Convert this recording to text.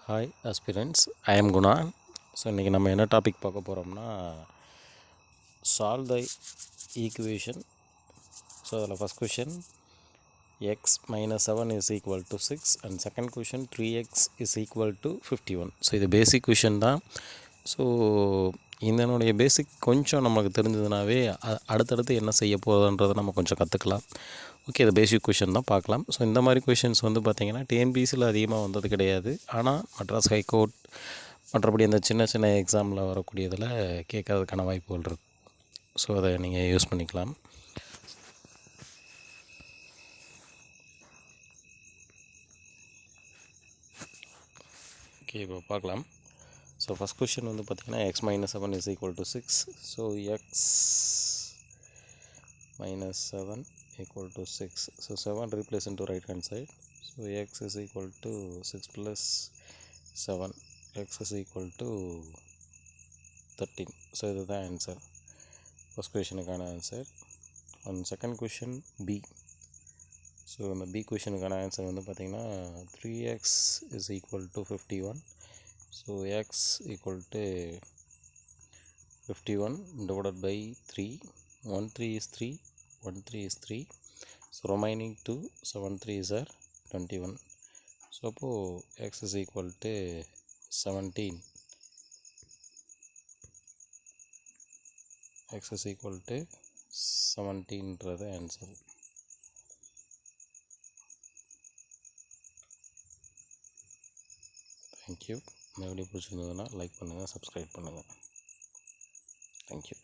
Hi aspirants, I am Guna. So இன்றைக்கி நம்ம என்ன டாபிக் பார்க்க போகிறோம்னா சால்வ் த ஈக்குவேஷன். ஸோ அதில் first question X minus 7 is equal to 6 and second question 3x is equal to 51. So இது பேசிக் question தான். So இதனுடைய பேசிக் கொஞ்சம் நமக்கு தெரிஞ்சதுனாவே அடுத்தடுத்து என்ன செய்ய போகுதுன்றதை நம்ம கொஞ்சம் கற்றுக்கலாம். ஓகே, இது பேசிக் கொஷின் தான், பார்க்கலாம். ஸோ இந்த மாதிரி கொஷின்ஸ் வந்து பார்த்திங்கன்னா டிஎன்பிசியில் அதிகமாக வந்தது கிடையாது. ஆனால் மெட்ராஸ் ஹைகோர்ட் மற்றபடி அந்த சின்ன சின்ன எக்ஸாமில் வரக்கூடியதில் கேட்கறதுக்கான வாய்ப்புகள் இருக்குது. ஸோ அதை நீங்கள் யூஸ் பண்ணிக்கலாம். ஓகே, இப்போ பார்க்கலாம். ஸோ ஃபஸ்ட் கொஷின் வந்து பார்த்திங்கன்னா X minus 7 is equal to 6. So X minus 7 equal to 6. So 7 replace into right hand side. So x is equal to 6 plus 7. X is equal to 13. So this is the answer. First question is answer. And second question B. So in the B question is answer வந்து பார்த்தீங்கன்னா 3x is equal to 51. So x equal to 51 divided by 3. 1 3 is 3, 1 3 is 3, so remaining 2, 7 3s are 21. So x is equal to 17. X is equal to 17 is the answer. Thank you. இந்த video பிடிச்சிருந்ததுன்னா like பண்ணுங்கள், subscribe பண்ணுங்கள். Thank you.